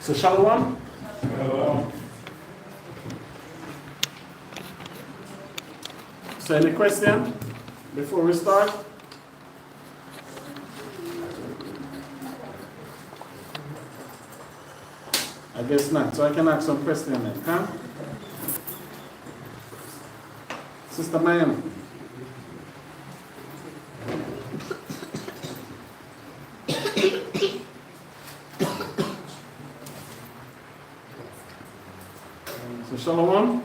So shalom. Shalom. So any question before we start? I guess not. So I can ask some question then. Huh? Sister Miami. So shalom.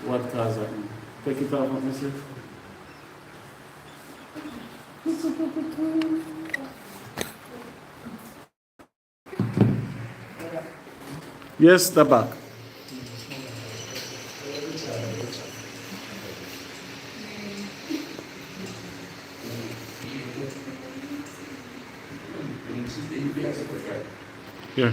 What does that mean? Take it off, Monsieur. Yes, the back. Here.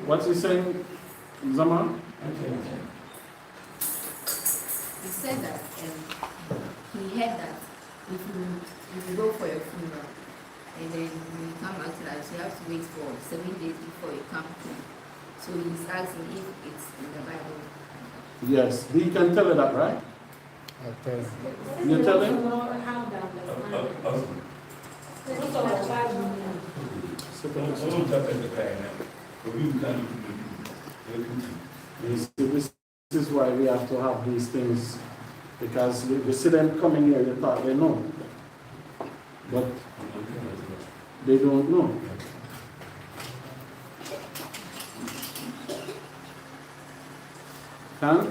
What's he saying, Zaman? He said that, and he heard that if you go for your funeral, and then when you come back to that, you have to wait for 7 days before you come home. So he's asking if it's in the Bible. Yes, he can tell you that, right? You tell him? This is why we have to have these things, because you see them coming here, you thought they know, but they don't know. Huh?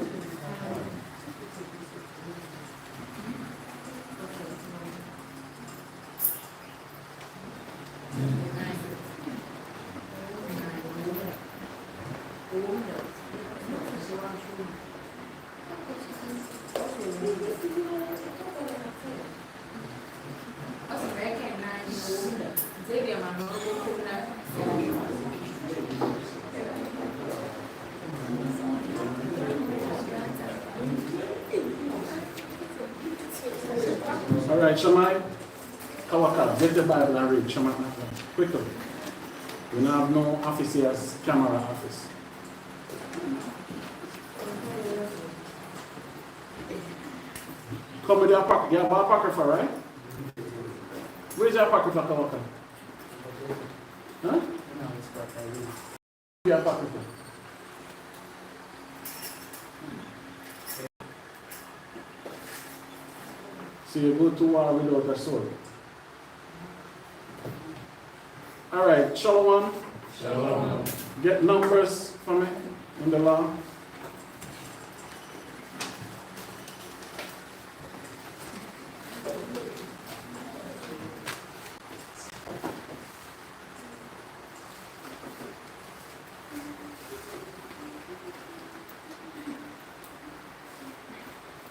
All right, Shammai, Kawaka, get the Bible and read. Shammai, quickly. We don't have no office here, camera office. Come with your pocket. You have a apocrypha, right? Where's your apocrypha, Kawaka? Huh? Your apocrypha. So you go to war without a sword. All right, Shalom. Shalom. Get numbers for me in the law.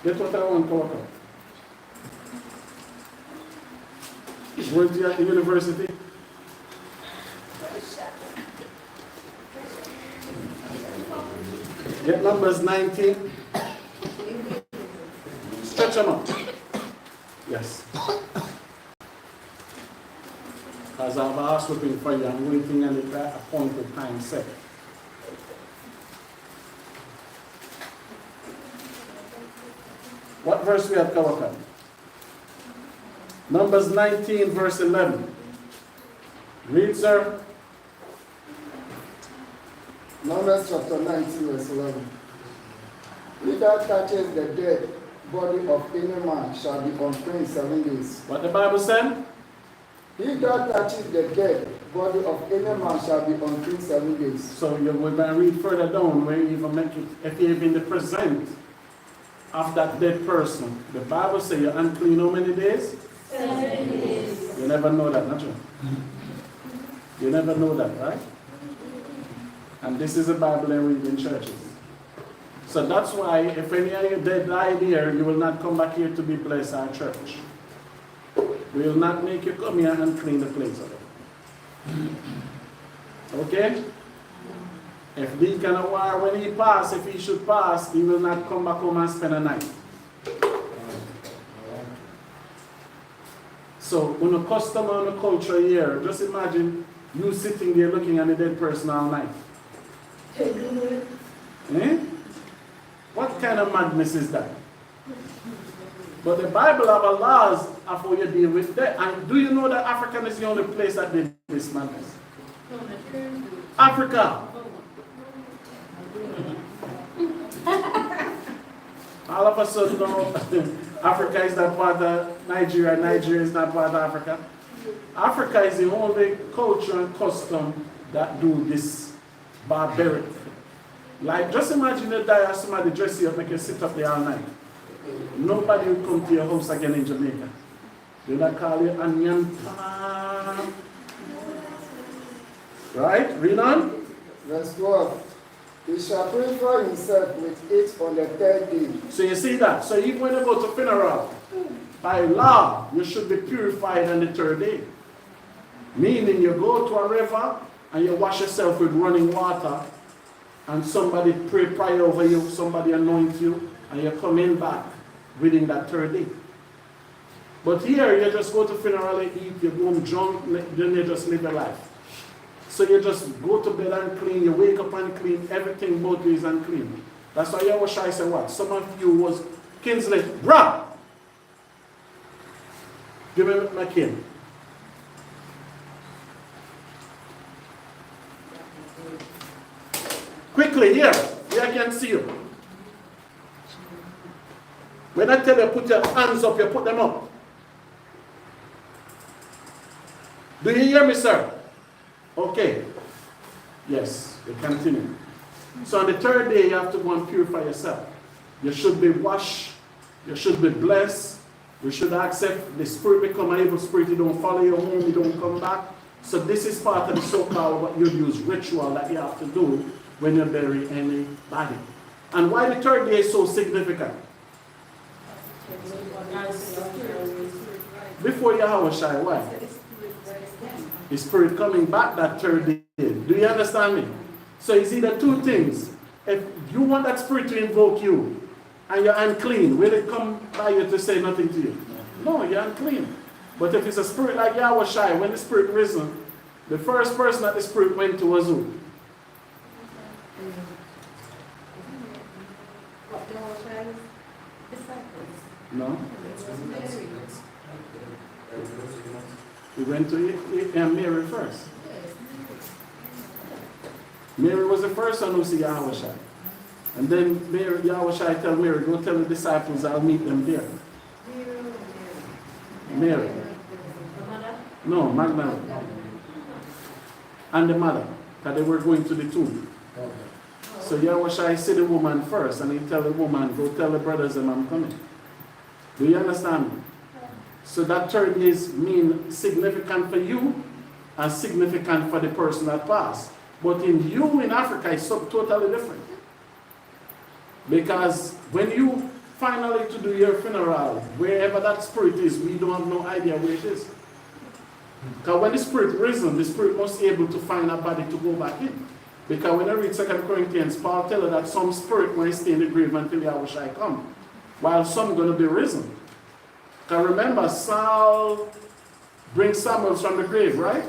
Get what I want to work out. Went to the university. Get numbers 19. Stretch them up. Yes. Because I have a house whipping for you. I'm waiting on the appointed time set. What verse we have covered? Numbers 19, verse 11. Read, sir. Numbers chapter 19, verse 11. He that touches the dead body of any man shall be unclean 7 days. What the Bible said? He that touches the dead body of any man shall be unclean 7 days. So we're going to read further down where you even make it, if you're in the present of that dead person. The Bible says you're unclean how many days? 7 days. You never know that, not you? You never know that, right? And this is a Bible in reading churches. So that's why if any of you dead die here, you will not come back here to be blessed our church. We will not make you come here and clean the place of it. Okay? If Deacon YAHAWAH, when he pass, if he should pass, he will not come back home and spend a night. So, on a custom and a culture here, just imagine you sitting there looking at a dead person all night. Eh? What kind of madness is that? But the Bible have a laws of how you deal with that. And do you know that Africa is the only place that did this madness? Africa. All of a sudden, no, Africa is not part of Nigeria, Nigeria is not part of Africa. Africa is the only culture and custom that do this barbaric. Like, just imagine you die and somebody dress you up, make you sit up there all night. Nobody will come to your house again in Jamaica. They'll not call you onion palm. Right? Read on. Verse 12. He shall purify himself with it on the third day. So you see that? So even when you go to funeral, by law, you should be purified on the third day. Meaning you go to a river and you wash yourself with running water and somebody pray prayer over you, somebody anoint you, and you're coming back within that third day. But here you just go to funeral, you eat, you go home drunk, then you just live your life. So you just go to bed and clean, you wake up and clean, everything both ways and clean. That's why YAHAWAH said what? Some of you was Kinsley, bruh! Give me my kin. Quickly, here I can see you. When I tell you put your hands up, you put them up. Do you hear me, sir? Okay. Yes, you continue. So on the third day, you have to go and purify yourself. You should be washed. You should be blessed. You should accept the spirit become an evil spirit. You don't follow your home. You don't come back. So this is part of the so-called what you use ritual that you have to do when you bury anybody. And why the third day is so significant? Before YAHAWAH, why? The spirit coming back that third day. Do you understand me? So you see the two things. If you want that spirit to invoke you and you're unclean, will it come by you to say nothing to you? No, you're unclean. But if it's a spirit like YAHAWAH, when the spirit risen, the first person that the spirit went to was who? No. We went to Mary first. Mary was the first one who see YAHAWAH. And then YAHAWAH tell Mary, go tell the disciples I'll meet them there. Mary. No, Magdalene. And the mother, because they were going to the tomb. So YAHAWAH see the woman first, and he tell the woman, go tell the brothers that I'm coming. Do you understand me? So that third is mean significant for you and significant for the person that passed. But in you in Africa, it's totally different. Because when you finally to do your funeral, wherever that spirit is, we don't have no idea where it is. Because when the spirit risen, the spirit must be able to find a body to go back in. Because when I read 2 Corinthians, Paul tells us that some spirit might stay in the grave until YAHAWAH come, while some going to be risen. Because remember, Saul brings Samuel from the grave, right?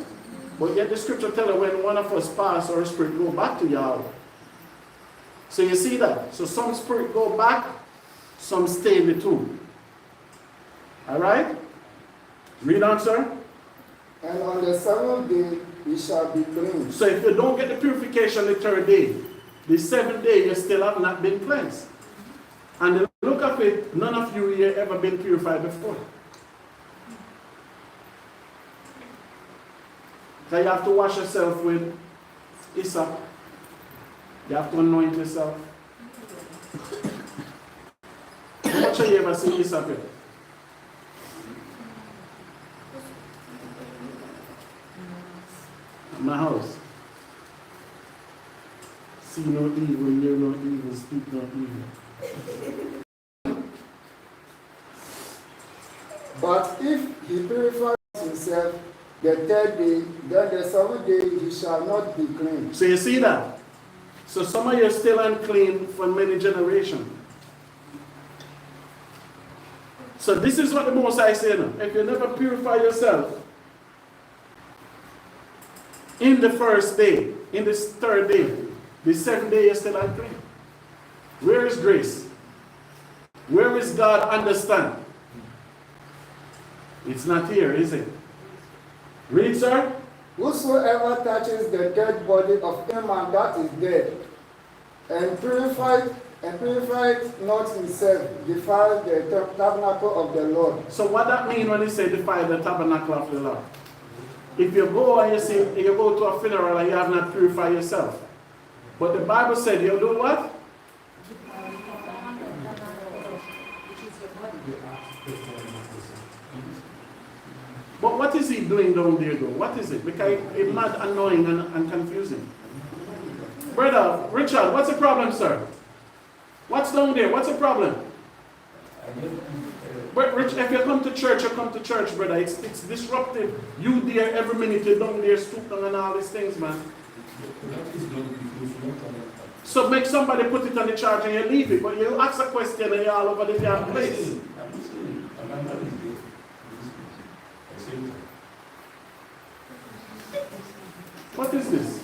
But yet the scripture tells us when one of us pass, our spirit go back to YAHAWAH. So you see that? So some spirit go back, some stay in the tomb. Alright? Read on, sir. And on the seventh day, he shall be cleansed. So if you don't get the purification the third day, the seventh day you still have not been cleansed. And the look of it, none of you here ever been purified before. So you have to wash yourself with hyssop. You have to anoint yourself. How much have you ever seen hyssop here? My house. See no evil, hear no evil, speak no evil. But if he purifies himself the third day, then the seventh day he shall not be clean. So you see that? So some of you are still unclean for many generations. So this is what the Most High say now. If you never purify yourself in the first day, in this third day, the seventh day you're still unclean. Where is grace? Where is God understand? It's not here, is it? Read, sir. Whosoever touches the dead body of a man that is dead, and purified not himself, defile the tabernacle of the Lord. So what that mean when he say defile the tabernacle of the Lord? If you go and you go to a funeral and you have not purified yourself. But the Bible said you do what? But what is he doing down there though? What is it? Because it's mad, annoying and confusing. Brother Richard, what's the problem, sir? What's down there? What's the problem? But Rich, if you come to church, you come to church, brother. It's disruptive. You there every minute, you down there, stoop down and all these things, man. So make somebody put it on the charge and you leave it. But you ask a question and you're all over the damn place. What is this?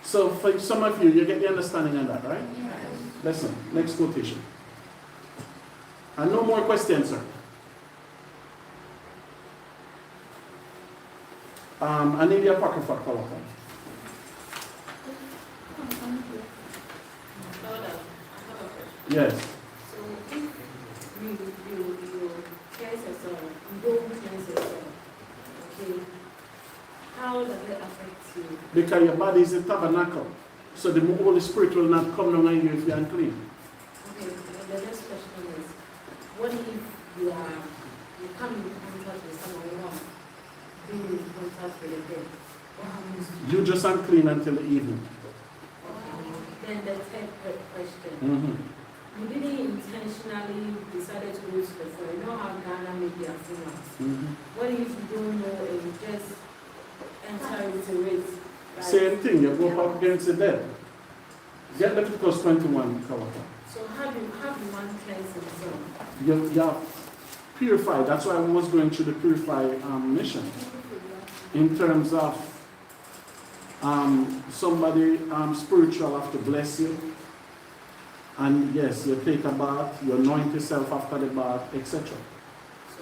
So for some of you, you get the understanding of that, right? Listen, next quotation. And no more questions, sir. I need the apocrypha color. Yes. So if you cleanse yourself, you don't cleanse yourself, okay, how does it affect you? Because your body is a tabernacle. So the Holy Spirit will not come down on you if you're unclean. Okay, the next question is, what if you come in contact with someone wrong, being in contact with the dead? What happens to you? You just unclean until the evening. Okay. Then the third question. Mm-hmm. You didn't intentionally decided to go to the phone. You know how Ghana may be a funerals. Mm-hmm. What if you don't know and you just enter into it? Like, Same thing, you go up against the dead. Get Leviticus 21, cover. so how do one cleanse himself? You are purified. That's why I was going through the purify mission. In terms of somebody spiritual have to bless you. And yes, you take a bath, you anoint yourself after the bath, etc. So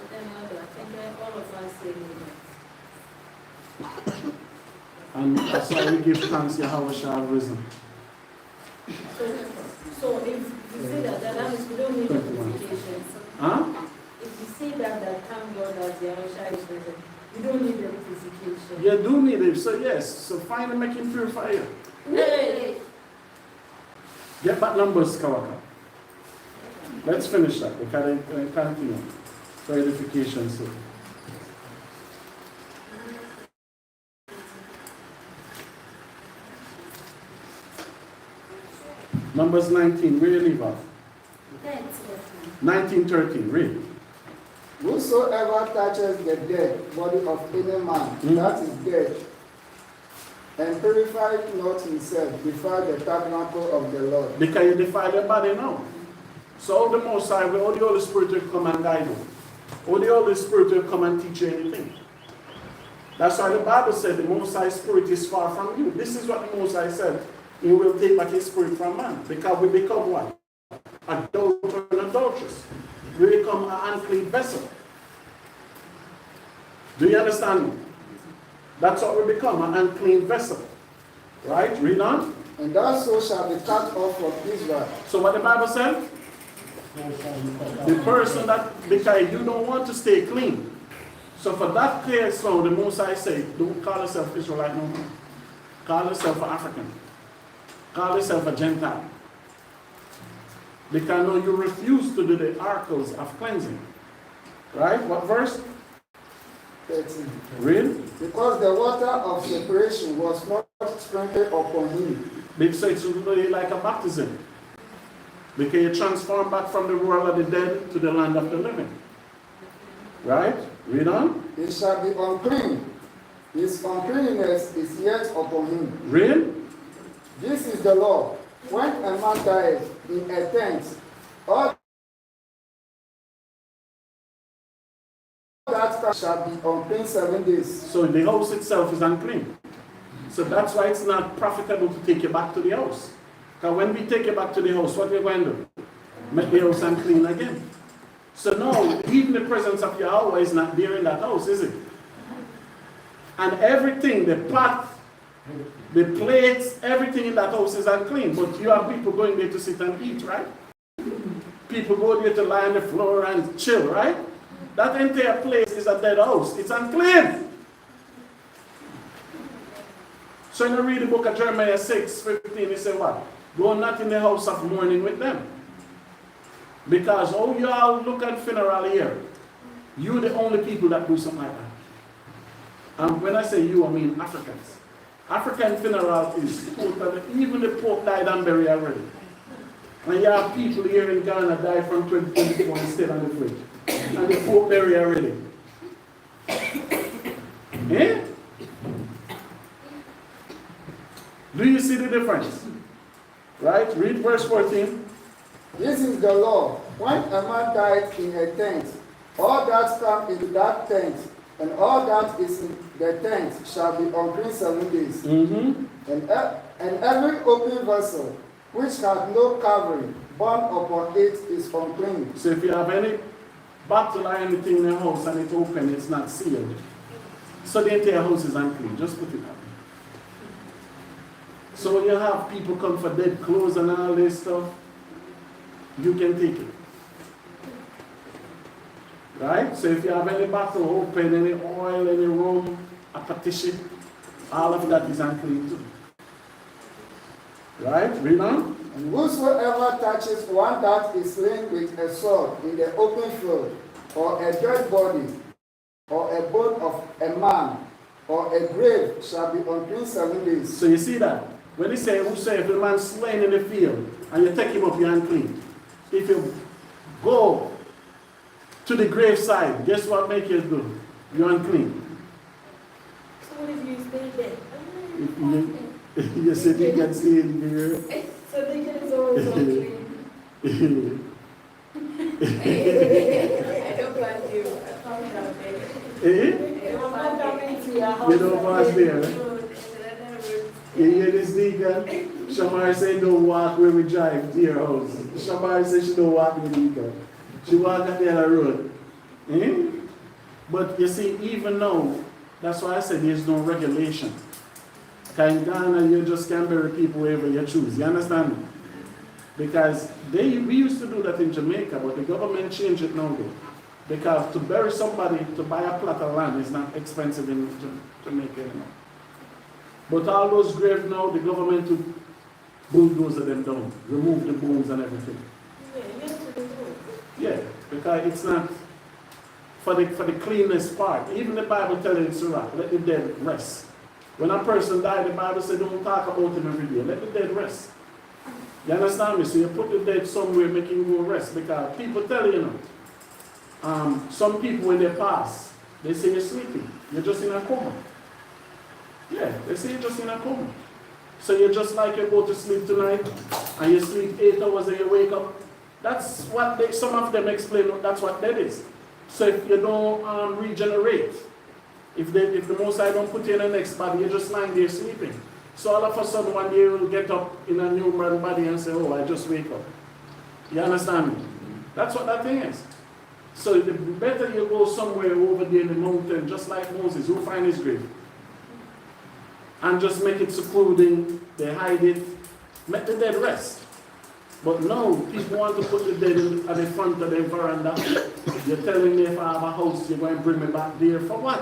then I think that all of us say that. And that's why we give thanks YAHAWAH have risen. So if you say that means we don't need the purification. Huh? If you say that thank God that YAHAWAH is risen, you don't need the purification. You do need it. So yes, so finally make him purify you. Hey. Get back numbers, Kawaka. Let's finish that. We can continue. For edification's sake. Numbers 19, where you leave off? 19:13, read. Whosoever touches the dead body of any man that is dead, and purify not himself, defile the tabernacle of the Lord. Because you defile your body now. So all the Most High, all the Holy Spirit will come and guide you. All the Holy Spirit will come and teach you anything. That's why the Bible said the Most High Spirit is far from you. This is what the Most High said. He will take back his spirit from man. Because we become what? Adulterer and adulteress. We become an unclean vessel. Do you understand me? That's what we become, an unclean vessel. Right? Read on. And that soul shall be cut off from Israel. So what the Bible said? The person that, because you don't want to stay clean. So for that case, so the Most High say, don't call yourself Israelite no more. Call yourself an African. Call yourself a Gentile. Because no, you refuse to do the articles of cleansing. Right? What verse? 13. Read. Because the water of separation was not sprinkled upon him. So it's really like a baptism. Because you transform back from the world of the dead to the land of the living. Right? Read on. He shall be unclean. His uncleanness is yet upon him. Read. This is the law. When a man dies in a tent, all that shall be unclean 7 days. So the house itself is unclean. So that's why it's not profitable to take you back to the house. Because when we take you back to the house, what are you going to do? Make the house unclean again. So no, even the presence of YAHAWAH is not there in that house, is it? And everything, the pot, the plates, everything in that house is unclean. But you have people going there to sit and eat, right? People go there to lie on the floor and chill, right? That entire place is a dead house. It's unclean. So when you read the book of Jeremiah 6:15, it says what? Go not in the house of mourning with them. Because oh, you all look at funeral here. You're the only people that do something like that. And when I say you, I mean Africans. African funeral is totally, even the Pope died and buried already. And you have people here in Ghana die from 2024 and still on the fridge. And the Pope buried already. Eh? Do you see the difference? Right? Read verse 14. This is the law. When a man dies in a tent, all that come into that tent, and all that is in the tent shall be unclean 7 days. And every open vessel which has no covering born upon it is unclean. So if you have any bottle or anything in the house and it's open, it's not sealed. So the entire house is unclean. Just put it up. So when you have people come for dead clothes and all this stuff, you can take it. Right? So if you have any bottle open, any oil, any rum, a partition, all of that is unclean too. Right? Read on. And whosoever touches one that is slain with a sword in the open field, or a dead body, or a bone of a man, or a grave, shall be unclean 7 days. So you see that? When he say, whosoever man slain in the field, and you take him up, you're unclean. If you go to the graveside, guess what make you do? You're unclean. So what if you stay there? You said you can stay in here. So they get always unclean. I don't want you. I found out there. I'm not coming to your house. You don't pass there. You hear this nigga? Shamar say don't walk where we drive to your house. Shamar say she don't walk with nigga. She walk at the other road. But you see, even now, that's why I said there's no regulation. Because in Ghana, you just can't bury people wherever you choose. You understand me? Because we used to do that in Jamaica, but the government changed it now though. Because to bury somebody, to buy a plot of land is not expensive in Jamaica anymore. But all those graves now, the government to bulldoze them down, remove the bones and everything. Yeah, because it's not for the cleanness part. Even the Bible tells you in Surah, let the dead rest. When a person died, the Bible said don't talk about him every day. Let the dead rest. You understand me? So you put the dead somewhere, make him go rest. Because people tell you, some people when they pass, they say you're sleeping. You're just in a coma. Yeah, they say you're just in a coma. So you're just like you go to sleep tonight, and you sleep 8 hours and you wake up. That's what some of them explain, that's what that is. So if you don't regenerate, if the Most High don't put you in the next body, you're just lying there sleeping. So all of a sudden one day you'll get up in a new body and say, oh, I just wake up. You understand me? That's what that thing is. So the better you go somewhere over there in the mountain, just like Moses, who find his grave. And just make it secluding, they hide it, make the dead rest. But no, people want to put the dead at the front of the veranda. You're telling me if I have a house, you're going to bring me back there for what?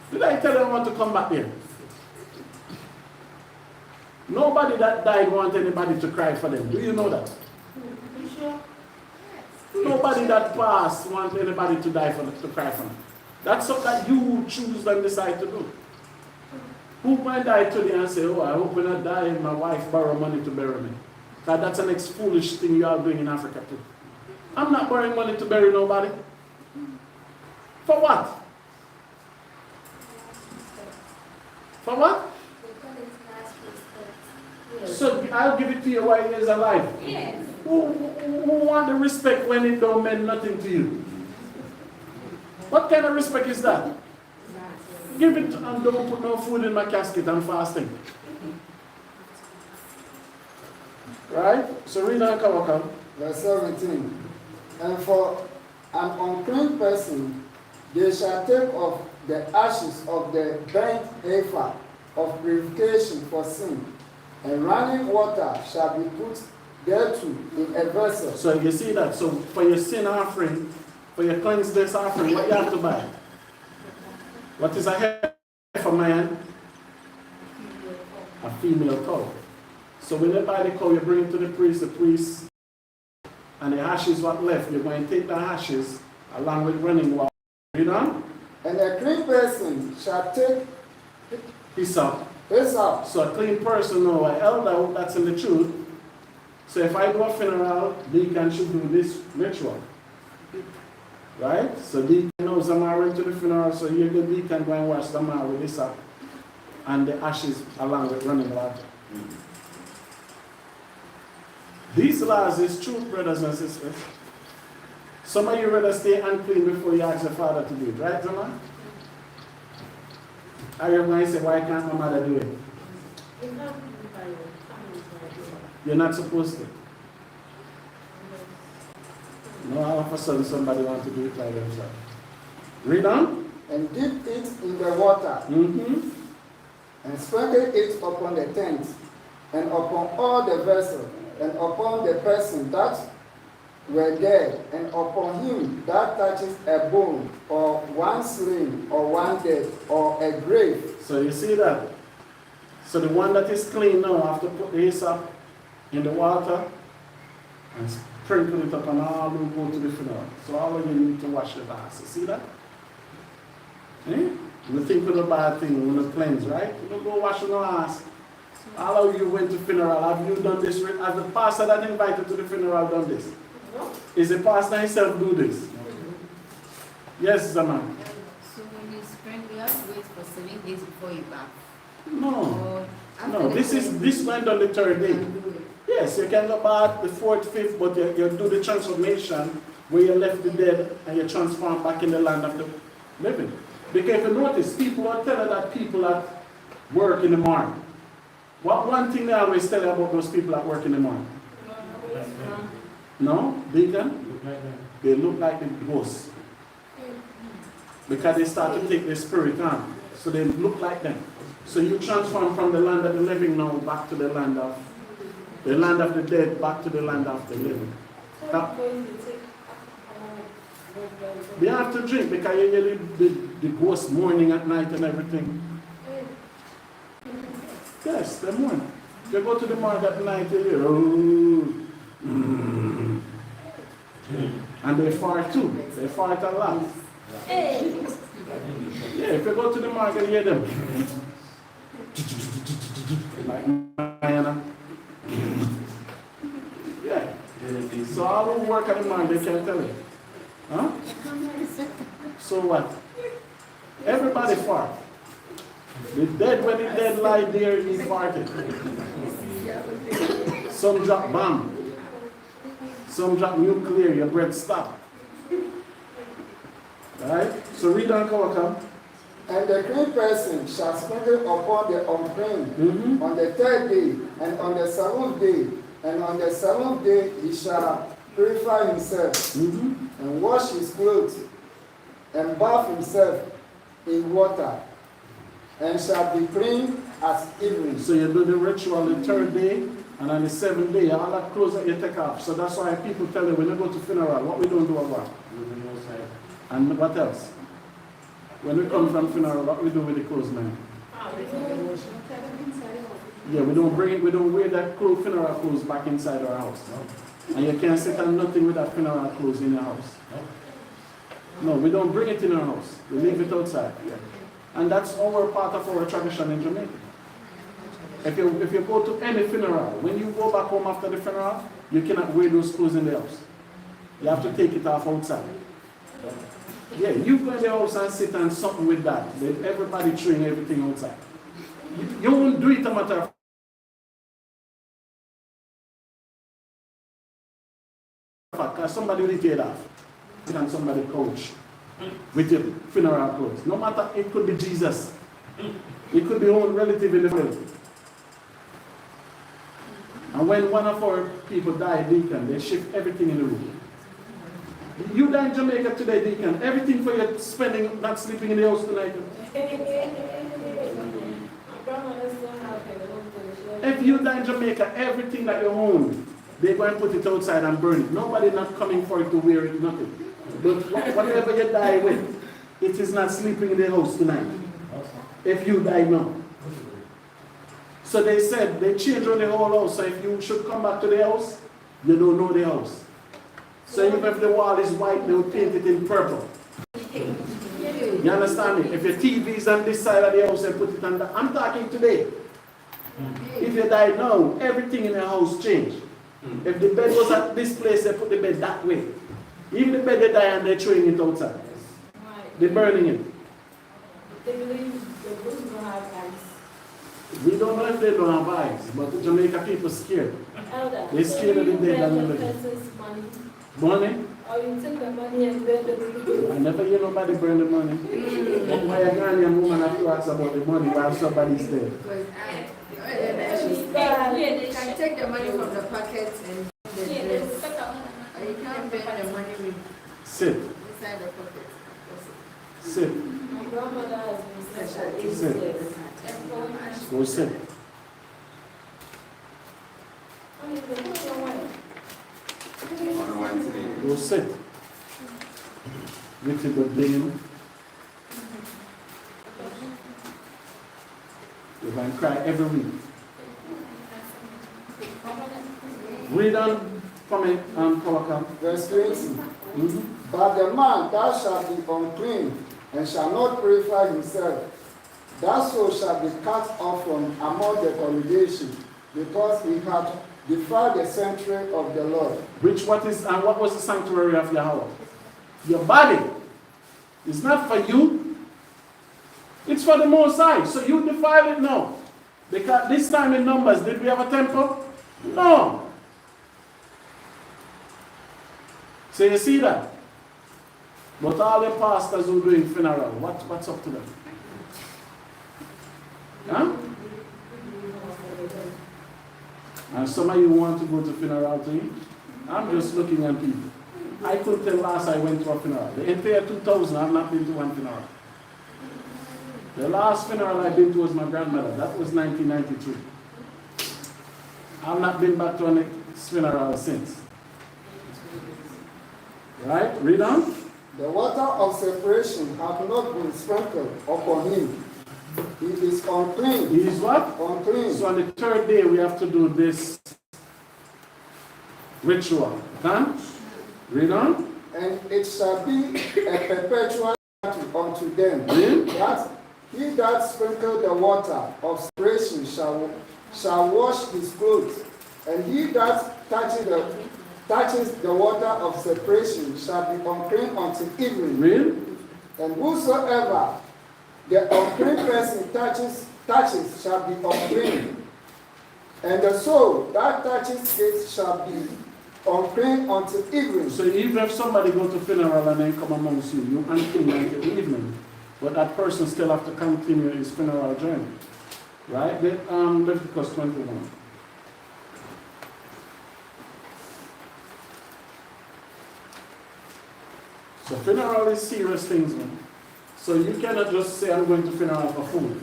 Did I tell them I want to come back there? Nobody that died wants anybody to cry for them. Do you know that? You sure? Nobody that passed wants anybody to die to cry for them. That's something that you choose and decide to do. Who might die today and say, oh, I hope when I die and my wife borrow money to bury me? Because that's the next foolish thing you are doing in Africa too. I'm not borrowing money to bury nobody. For what? For what? So I'll give it to you while he is alive. Yes. Who want the respect when it don't mean nothing to you? What kind of respect is that? Give it and don't put no food in my casket. I'm fasting. Right? So read on Kawaka. Verse 17. And for an unclean person, they shall take of the ashes of the burnt heifer of purification for sin, and running water shall be put thereto in a vessel. So you see that. So for your sin offering, for your cleanliness offering, what you have to buy? What is a heifer, man? A female cow. So when you buy the cow, you bring it to the priest, and the ashes what left, you're going to take the ashes along with running water. Read on. And a clean person shall take Hyssop. hyssop. So a clean person or an elder that's in the truth. So if I do a funeral, deacon should do this ritual. Right? So deacon knows I'm went to the funeral, so you the deacon go and wash the man with hyssop and the ashes along with running water. These laws is true, brothers and sisters. Some of you rather stay unclean before you ask your father to do it, right, Zama? Are you going to say, why can't my mother do it? You're not supposed to. No, all of a sudden somebody wants to do it by themselves. Read on. And dip it in the water, and sprinkle it upon the tent, and upon all the vessels, and upon the person that were dead, and upon him that touches a bone, or one slain, or one dead, or a grave. So you see that? So the one that is clean now have to put the hyssop in the water and sprinkle it up on all who go to the funeral. So all of you need to wash your glass. You see that? Eh? You think of a bad thing, you want to cleanse, right? You don't go wash your ass. All of you went to funeral. Have you done this? Has the pastor that invited to the funeral done this? No. Is the pastor himself do this? Yes, Zaman. So when you sprinkle, you have to wait for 7 days before you bath. No. Or after No, the this went on the third day. you can do it. Yes, you can go back the 4th, 5th, but you do the transformation where you left the dead and you transform back in the land of the living. Because if you notice, people are telling that people that work in the morning. What one thing they always tell you about those people that work in the morning? No? Deacon? They look like the ghosts. Because they start to take their spirit on. So they look like them. So you transform from the land of the living now back to the land of the dead, back to the land of the living. They have to drink because you hear the ghost mourning at night and everything. Yes, they mourn. If you go to the market at night, you hear, oh, and they fart too. They fart a lot. Yeah, if you go to the market, you hear them. Like Diana. Yeah. So all who work at the market, they can tell you. Huh? So what? Everybody fart. The dead, when the dead lie there, he farted. Some drop bomb. Some drop nuclear, your breath stop. Right? So read on Kawaka. And the clean person shall sprinkle upon the unclean on the 3rd day, and on the 7th day, and on the 7th day he shall purify himself, and wash his clothes, and bath himself in water, and shall be clean as evening. So you do the ritual the 3rd day, and on the 7th day, all that clothes that you take off. So that's why people tell you when you go to funeral, what we don't do about. And what else? When we come from funeral, what we do with the clothes, man? Yeah, we don't wear that funeral clothes back inside our house. And you can't sit on nothing with that funeral clothes in your house. No, we don't bring it in our house. We leave it outside. Yeah. And that's our part of our tradition in Jamaica. If you go to any funeral, when you go back home after the funeral, you cannot wear those clothes in the house. You have to take it off outside. Yeah, you go in the house and sit and something with that. With everybody throwing everything outside. You won't do it a matter of fact, because somebody will take it off. And somebody couch with your funeral clothes. No matter, it could be Jesus. It could be your own relative in the family. And when one of our people die, deacon, they shift everything in the room. You die in Jamaica today, deacon, everything for your spending, not sleeping in the house tonight. If you die in Jamaica, everything that you own, they go and put it outside and burn it. Nobody not coming for it to wear it, nothing. But whatever you die with, it is not sleeping in the house tonight. If you die now. So they said, they changed on the whole house. So if you should come back to the house, you don't know the house. So even if the wall is white, they will paint it in purple. You understand me? If your TV is on this side of the house, they put it on the... I'm talking today. If you die now, everything in the house changed. If the bed was at this place, they put the bed that way. Even the bed they die and they're throwing it outside. They're burning it. They believe the bush don't have eyes. We don't know if they don't have eyes, but the Jamaica people scared. Elder, They're scared of the dead and the living. person's money. Money? Or you take the money and burn the people. I never hear nobody burn the money. Why a Ghanaian woman have to ask about the money while somebody's dead? You can take the money from the pocket and the dress. Or you can't burn the money with Sit. inside the pocket. Sit. My grandmother has been such a Sit. years. Go sit. Go sit. With the good name. You're going to cry every week. Read on for me, Kawaka. Verse 20. But the man that shall be unclean and shall not purify himself, that soul shall be cut off from among the congregation, because he had defiled the sanctuary of the Lord. What was the sanctuary of Yahawah? Your body. It's not for you. It's for the Most High. So you defile it now. Because this time in Numbers, did we have a temple? No. So you see that? But all the pastors who are doing funeral, what's up to them? Huh? And some of you want to go to funeral too? I'm just looking at people. I couldn't tell last I went to a funeral. The entire 2000, I've not been to one funeral. The last funeral I've been to was my grandmother. That was 1993. I've not been back to a funeral since. Right? Read on. The water of separation hath not been sprinkled upon him. He is unclean. He is what? Unclean. So on the third day we have to do this ritual. Done? Read on. And it shall be a perpetual unto them. Read. That he that sprinkled the water of separation shall wash his clothes, and he that touches the water of separation shall be unclean until evening. Read. And whosoever the unclean person touches shall be unclean. And the soul that touches it shall be unclean until evening. So even if somebody go to funeral and then come amongst you, you unclean until evening. But that person still have to continue his funeral journey. Right? Leviticus 21. So funeral is serious things, man. So you cannot just say, I'm going to funeral for food.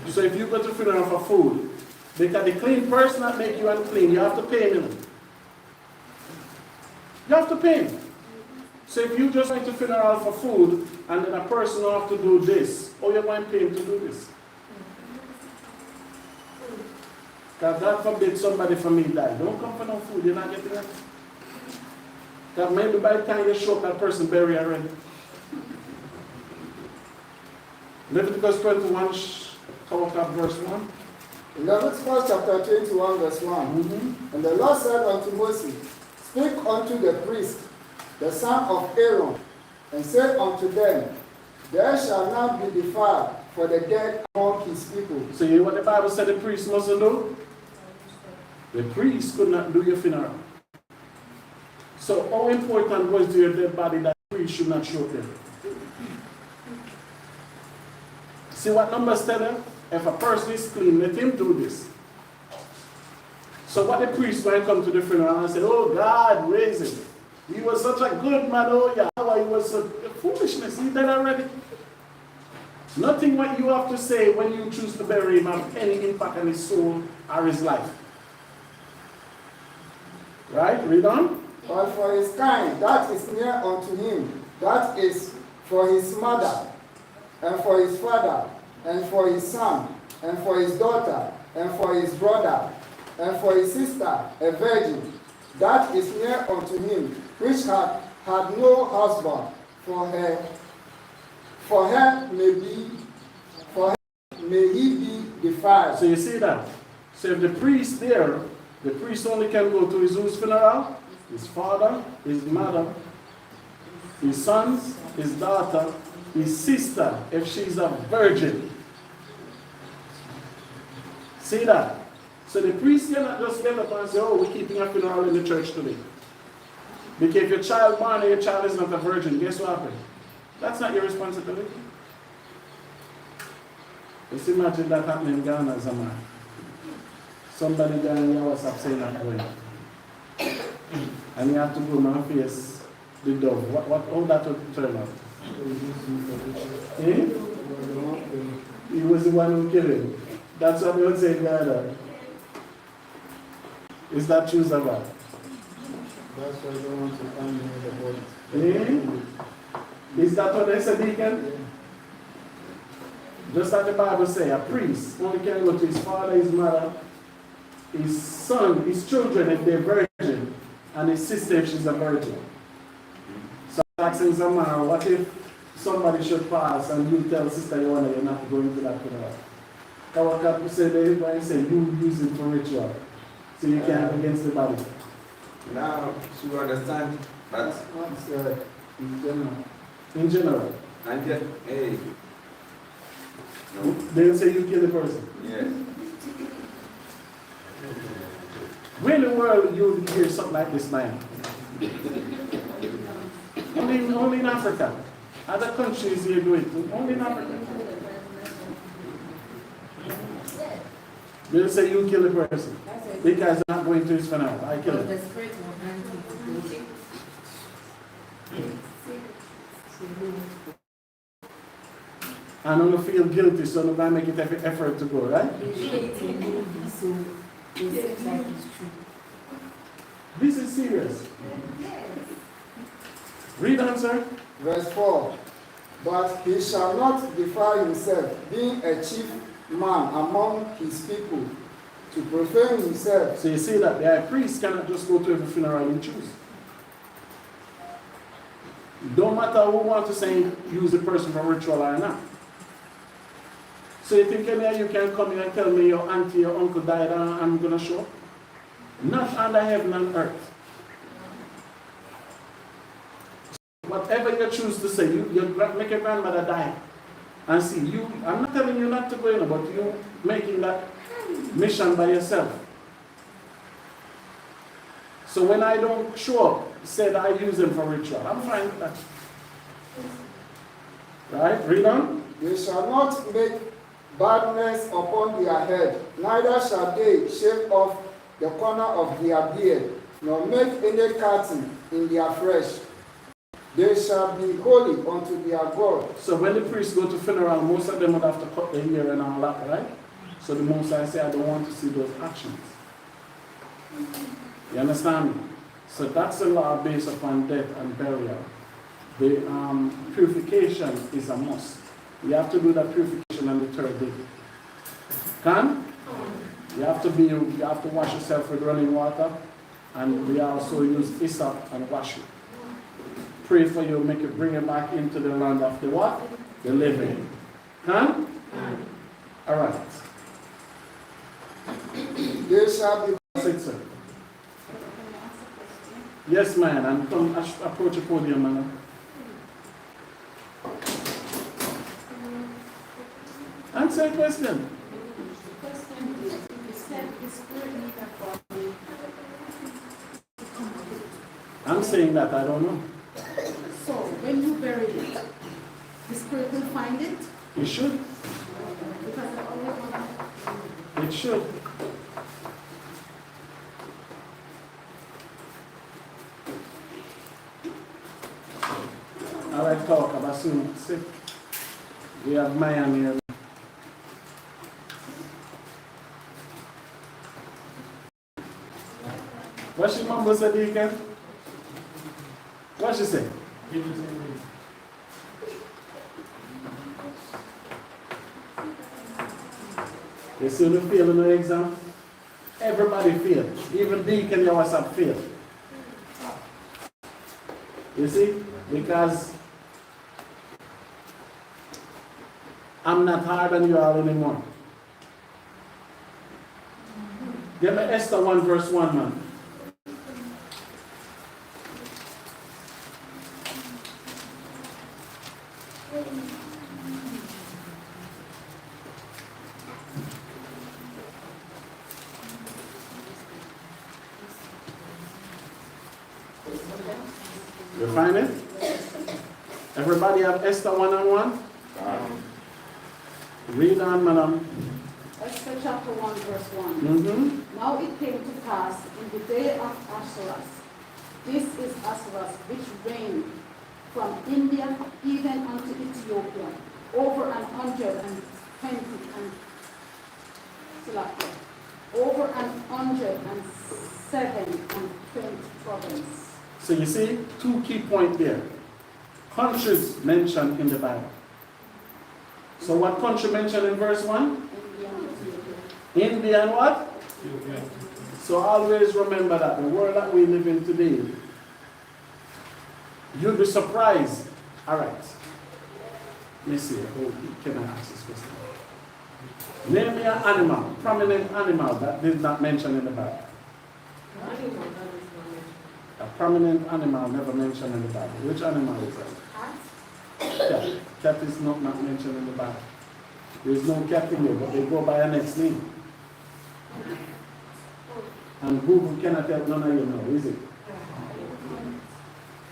So if you go to funeral for food, because the clean person that make you unclean, you have to pay him. You have to pay him. So if you just went to funeral for food, and then a person will have to do this, or you're going to pay him to do this. Because God forbid somebody from me die. Don't come for no food, you're not getting it. That maybe by the time you show up, that person buried already. Leviticus 21, verse 1. Leviticus chapter 21, verse 1. And the Lord said unto Moses, Speak unto the priest, the son of Aaron, and say unto them, There shall not be defiled for the dead among his people. So you know what the Bible said the priest mustn't do? The priest could not do your funeral. So how important was to your dead body that the priest should not show up there? See what Numbers tell them? If a person is clean, let him do this. So what the priest might come to the funeral and say, oh, God raised him. He was such a good man, oh Yahawah, he was such foolishness. He dead already. Nothing what you have to say when you choose to bury him have any impact on his soul or his life. Right? Read on. But for his kind that is near unto him, that is for his mother, and for his father, and for his son, and for his daughter, and for his brother, and for his sister, a virgin, that is near unto him, which had no husband, for her may he be defiled. So you see that? So if the priest there, the priest only can go to his whose funeral? His father, his mother, his sons, his daughter, his sister, if she's a virgin. See that? So the priest cannot just get up and say, oh, we're keeping a funeral in the church today. Because if your child born and your child is not a virgin, guess what happened? That's not your responsibility. Just imagine that happening in Ghana, Zama. Somebody there in your WhatsApp saying that going. And you have to go and face the dove. How that would turn out? Eh? He was the one who killed him. That's what they would say in Ghana. Is that true, Zama? That's why I don't want to come near the body. Eh? Is that what they said, Deacon? Just like the Bible says, a priest only can go to his father, his mother, his son, his children if they're virgin, and his sister if she's a virgin. So asking someone, what if somebody should pass and you tell Sister Joanna you're not going to that funeral? Our couple say they going to say you use it for ritual. So you can't against the body. Now, you understand, but In general. In general. and yet, hey, no, They'll say you kill the person. yes. Where in the world you hear something like this, man? Only in Africa. Other countries here do it. Only in Africa. They'll say you kill the person. Because they're not going to his funeral. I kill him. The spirit will hand you to go there. And don't feel guilty, so nobody make it every effort to go, right? So it seems like it's true. This is serious. Read on, sir. Verse 4. But he shall not defile himself, being a chief man among his people, to profane himself. So you see that the high priest cannot just go to every funeral and choose. Don't matter who wants to say use the person for ritual or not. So you think any you can come here and tell me your auntie, your uncle died and I'm going to show up? Not under heaven and earth. Whatever you choose to say, you make your grandmother die. And see, I'm not telling you not to go in, but you making that mission by yourself. So when I don't show up, say that I use them for ritual. I'm fine with that. Right? Read on. They shall not make baldness upon their head, neither shall they shave off the corner of their beard, nor make any cutting in their flesh. They shall be holy unto their God. So when the priests go to funeral, most of them would have to cut their hair and all that, right? So the most I say, I don't want to see those actions. You understand me? So that's the law based upon death and burial. The purification is a must. You have to do that purification on the third day. Can? You have to wash yourself with running water, and we also use hyssop and wash it. pray for you, make it bring you back into the land of the what? The living. Huh? All right. They shall be That's it, sir. Yes, man. And come approach the podium, man. Answer a question. I'm saying that I don't know. So when you bury it, the spirit will find it? It should. Because I always want It should. I like talk about soon. See, we have Miami here. What she mumble said, Deacon? What she say? You see the fail in the exam? Everybody failed. Even Deacon yourself failed. You see? Because I'm not harder than you all anymore. Give me Esther 1 verse 1, man. You find it? Everybody have Esther 1 and 1? Read on, madam. Esther chapter 1, verse 1. Mm-hmm. Now it came to pass in the day of Ahasuerus. This is Ahasuerus, which reigned from India even unto Ethiopia, over 120 and over 107 and 20 provinces. So you see, 2 key points there. Countries mentioned in the Bible. So what country mentioned in verse 1? India and what? So always remember that the world that we live in today, you'll be surprised. All right. Let me see. Oh, can I ask this question? Name me an animal, prominent animal that did not mention in the Bible. A prominent animal never mentioned in the Bible. Which animal is that? Cat. Cat is not mentioned in the Bible. There is no cat in there, but they go by a next name. And Google cannot help none of you know, is it?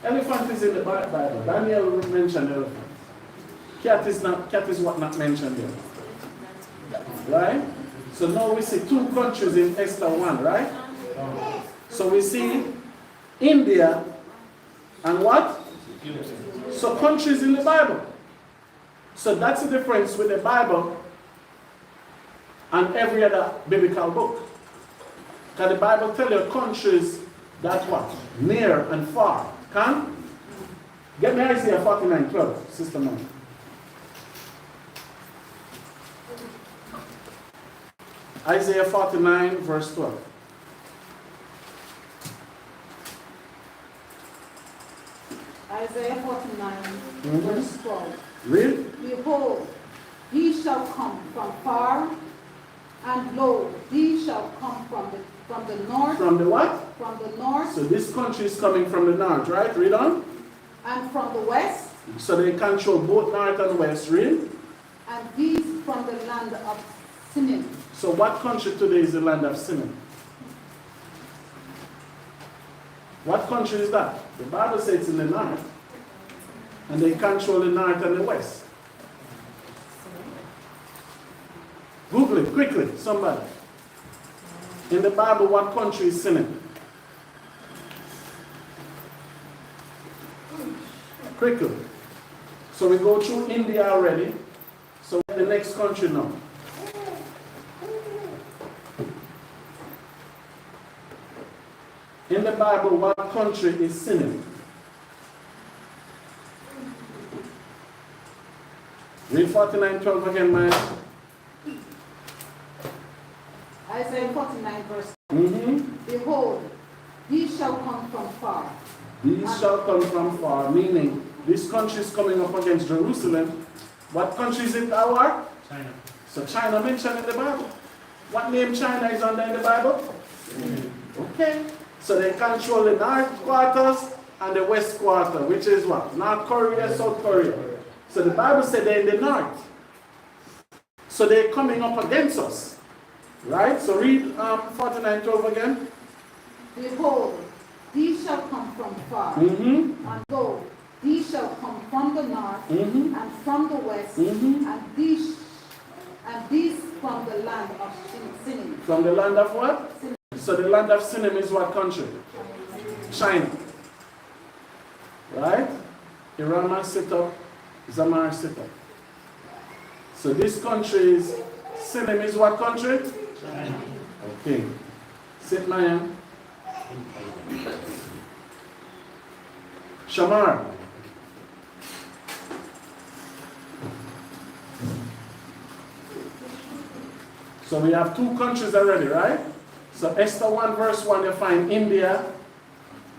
Elephant is in the Bible. Daniel mentioned elephant. Cat is what not mentioned there. Right? So now we see 2 countries in Esther 1, right? So we see India and what? So countries in the Bible. So that's the difference with the Bible and every other biblical book. Because the Bible tells you countries that what? Near and far. Can? Get me Isaiah 49:12, Sister Man. Isaiah 49 verse 12. Isaiah 49, verse 12. Read. Behold, he shall come from far, and lo, he shall come from the north. From the what? From the north. So this country is coming from the north, right? Read on. And from the west. So they control both north and west. Read. And these from the land of Simeon. So what country today is the land of Simeon? What country is that? The Bible says it's in the north. And they control the north and the west. Google it quickly, somebody. In the Bible, what country is Simeon? Quickly. So we go through India already. So the next country now. In the Bible, what country is Simeon? Read 49:12 again, man. Isaiah 49, verse. Mm-hmm. Behold, he shall come from far. These shall come from far, meaning this country is coming up against Jerusalem. What country is it, our? China. So China mentioned in the Bible. What name China is under in the Bible? Okay. So they control the north quarters and the west quarter, which is what? North Korea, South Korea. So the Bible said they're in the north. So they're coming up against us. Right? So read 49:12 again. Behold, these shall come from far, Mm-hmm. and go, these shall come from the north, Mm-hmm. and from the west, Mm-hmm. and these from the land of Sinim. From the land of what? So the land of Sinim is what country? China. Right? Iran set up, Zamar set up. So this country is, Sinim is what country? China. Okay. Sit Maya. Shamar. So we have two countries already, right? So Esther 1 verse 1, you find India.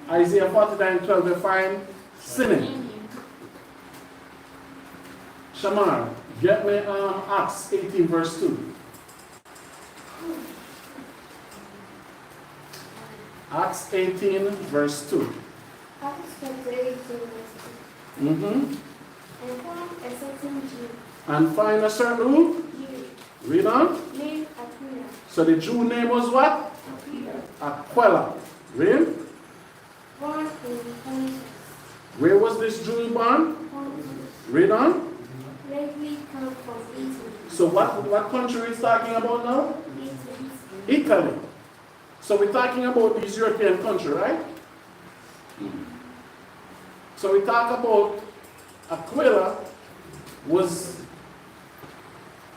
Isaiah 49:12, you find Sinim. Shamar, get me Acts 18 verse 2. Acts 18 verse 2. Acts chapter 18, verse 2. Mm-hmm. And found a certain Jew, And find a certain who? Jew, Read on. named Aquila, So the Jew name was what? Aquila. Read. born in Pontus, Where was this Jew born? Pontus, Read on. lately come from Italy, So what country is talking about now? Italy, Italy. So we're talking about this European country, right? So we talk about Aquila was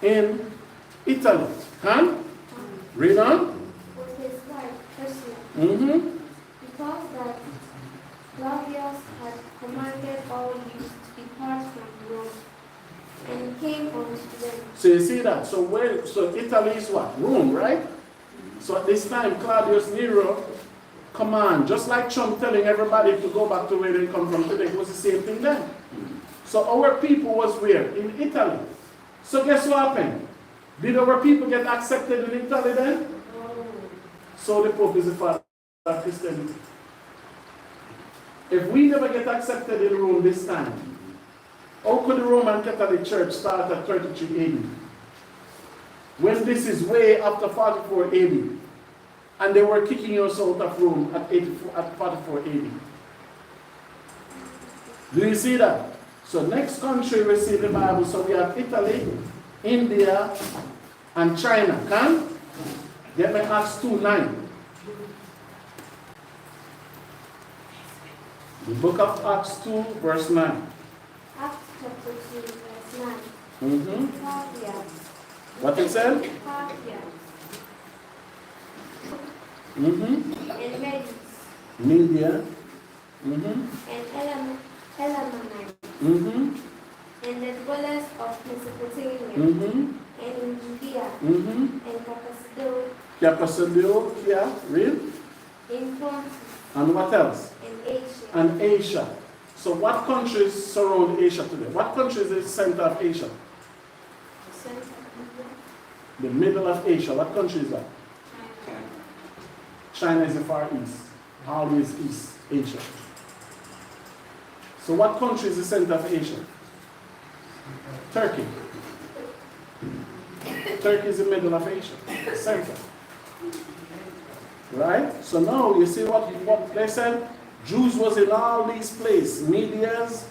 in Italy. Huh? Read on. with his wife Priscilla, Mm-hmm. because that Claudius had commanded all Jews to depart from Rome, and came unto them. So you see that. So Italy is what? Rome, right? So at this time, Claudius Nero command, just like Trump telling everybody to go back to where they come from today, it was the same thing then. So our people was where? In Italy. So guess what happened? Did our people get accepted in Italy then? So the Pope is the father of Christianity. If we never get accepted in Rome this time, how could the Roman Catholic Church start at 33 AD? When this is way after 44 AD. And they were kicking us out of Rome at 44 AD. Do you see that? So next country we see the Bible. So we have Italy, India, and China. Can? Get me Acts 2:9. The book of Acts 2, verse 9. Acts chapter 2, verse 9. Mm-hmm. Parthians, What it said? Parthians, Mm-hmm. and Medes, Media. Mm-hmm. and Elamites, Mm-hmm. and the dwellers of Mesopotamia, Mm-hmm. and in Judea, Mm-hmm. and Cappadocia, Cappadocia, read. in Pontus, And what else? and Asia, And Asia. So what countries surround Asia today? What country is the center of Asia? Central The middle of Asia. What country is that? China is the far east. Always East Asia. So what country is the center of Asia? Turkey. Turkey is the middle of Asia. Center. Right? So now you see what they said? Jews was in all these places. Medias,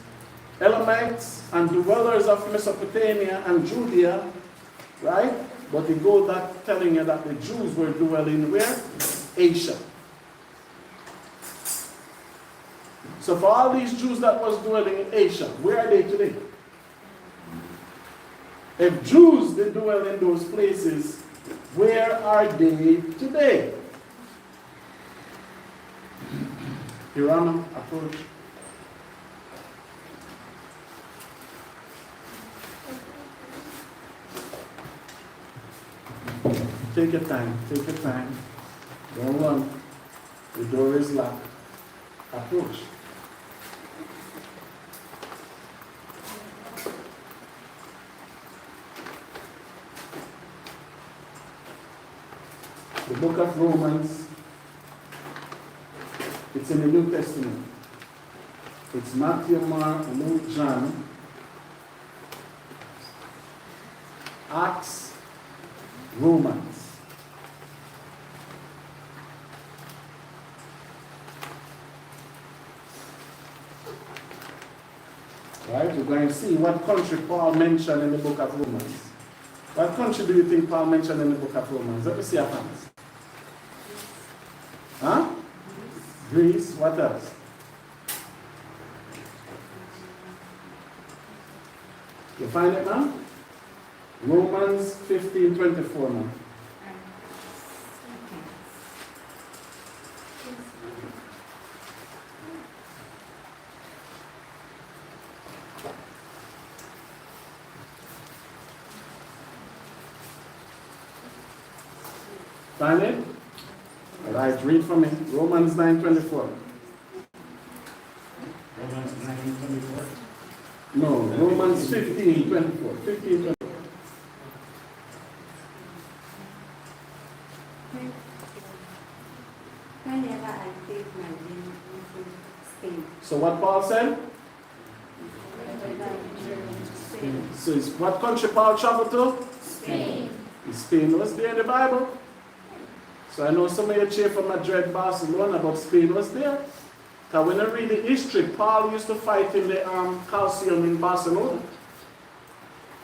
Elamites, and dwellers of Mesopotamia and Judea. Right? But they go back telling you that the Jews were dwelling where? Asia. So for all these Jews that was dwelling in Asia, where are they today? If Jews did dwell in those places, where are they today? Hirama, approach. Take your time, take your time. Don't run. The door is locked. Approach. The book of Romans, it's in the New Testament. It's Matthew, Mark, Luke, John, Acts, Romans. Right? We're going to see what country Paul mentioned in the book of Romans. What country do you think Paul mentioned in the book of Romans? Let me see your hands. Huh? Greece. What else? You find it now? Romans 15:24 now. Find it? All right, read for me. Romans 9:24. Romans 9:24. No, Romans 15:24. 15:24. Whenever I take my journey into Spain, So what Paul said? Spain, So it's what country Paul traveled to? Spain. Spain was there in the Bible. So I know some of you cheer for Madrid, Barcelona, but Spain was there. Because when I read the history, Paul used to fight in the Colosseum in Barcelona.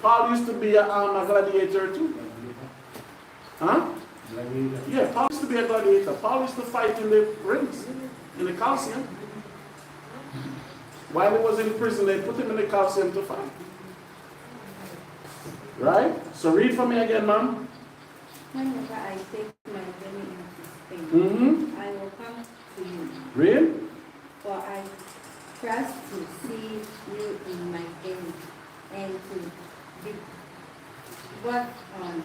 Paul used to be a gladiator too. Huh? Yeah, Paul used to be a gladiator. Paul used to fight in the rings, in the Colosseum. While he was in prison, they put him in the Colosseum to fight. Right? So read for me again, ma'am. whenever I take my journey into Spain, Mm-hmm. I will come to you, Read. for I trust to see you in my journey and to be brought on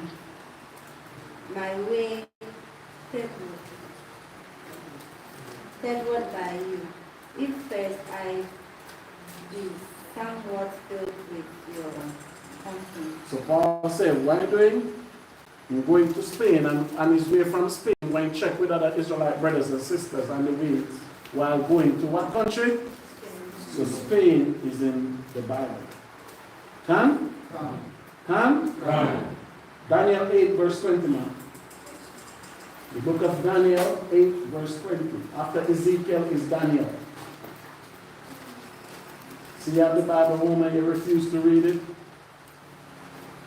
my way thitherward by you. If first I be somewhat filled with your company. So Paul said, what are you doing? You're going to Spain, and on his way from Spain, going to check with other Israelite brothers and sisters on the way while going to what country? So Spain is in the Bible. Can? Can? Daniel 8 verse 20 now. The book of Daniel 8 verse 20. After Ezekiel is Daniel. See you have the Bible home and you refuse to read it?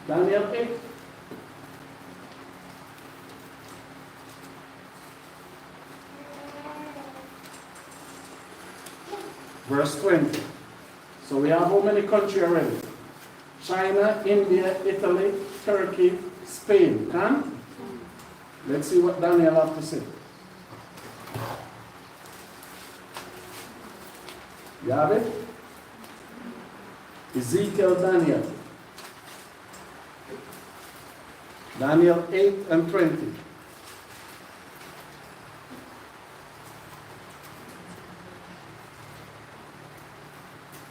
Daniel 8. Verse 20. So we have how many countries already? China, India, Italy, Turkey, Spain. Can? Let's see what Daniel has to say. You have it? Ezekiel, Daniel. Daniel 8 and 20.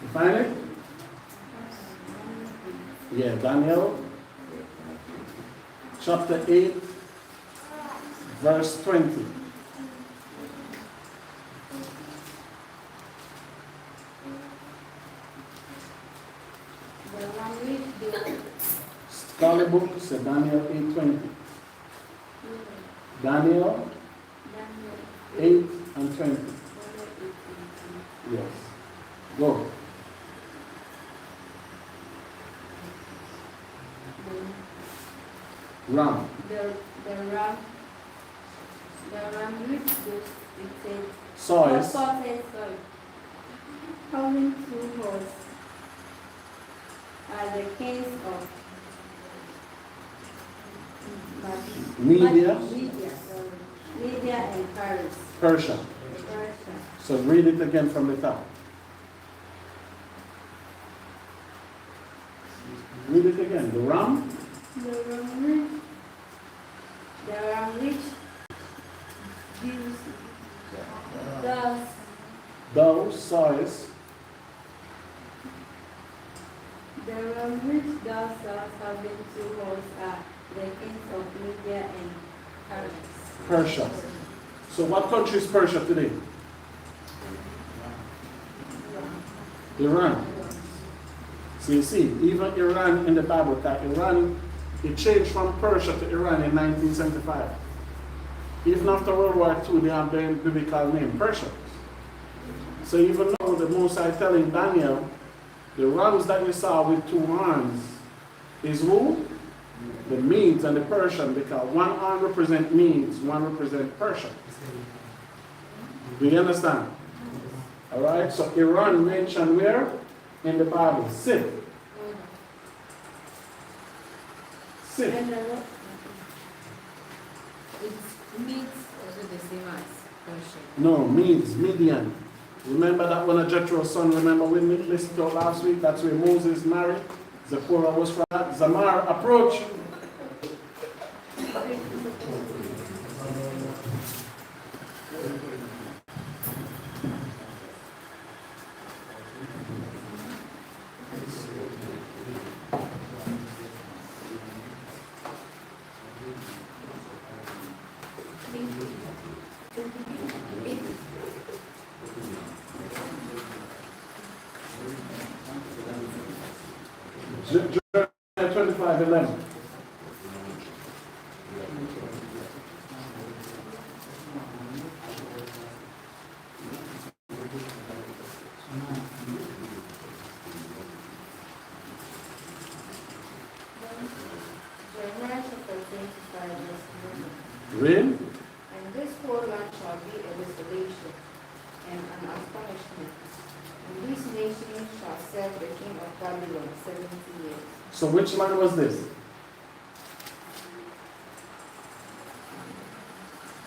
You find it? Yeah, Daniel chapter 8, verse 20. The language they Scholar book said Daniel 8:20. Daniel 8 and 20. Yes. Go. Ram. The language it says Soils. sorry. Having two hosts are the kings of Media. Media and Paris. Persia. So read it again from the top. Read it again. The Ram. The language gives Thou sawest. the language thou shalt having two hosts are the kings of Media and Paris. Persia. So what country is Persia today? Iran. So you see, even Iran in the Bible, that Iran, it changed from Persia to Iran in 1975. Even after World War II, they have the biblical name, Persia. So even though the Most High telling Daniel, the rams that you saw with two horns is who? The Medes and the Persian, because one arm represents Medes, one represents Persia. Do you understand? Alright, so Iran mentioned where? In the Bible, SAITH. SAITH. It's meats also the same as Persian. No, Medes, Midian. Remember that one of Jethro's son, remember we listened to last week? That's where Moses married. Zipporah was from that. Zamar approach. Jeremiah 25:11. Jeremiah chapter 25, verse 11. Read. And this whole land shall be a desolation and an astonishment. And these nations shall serve the king of Babylon 70 years. So which land was this?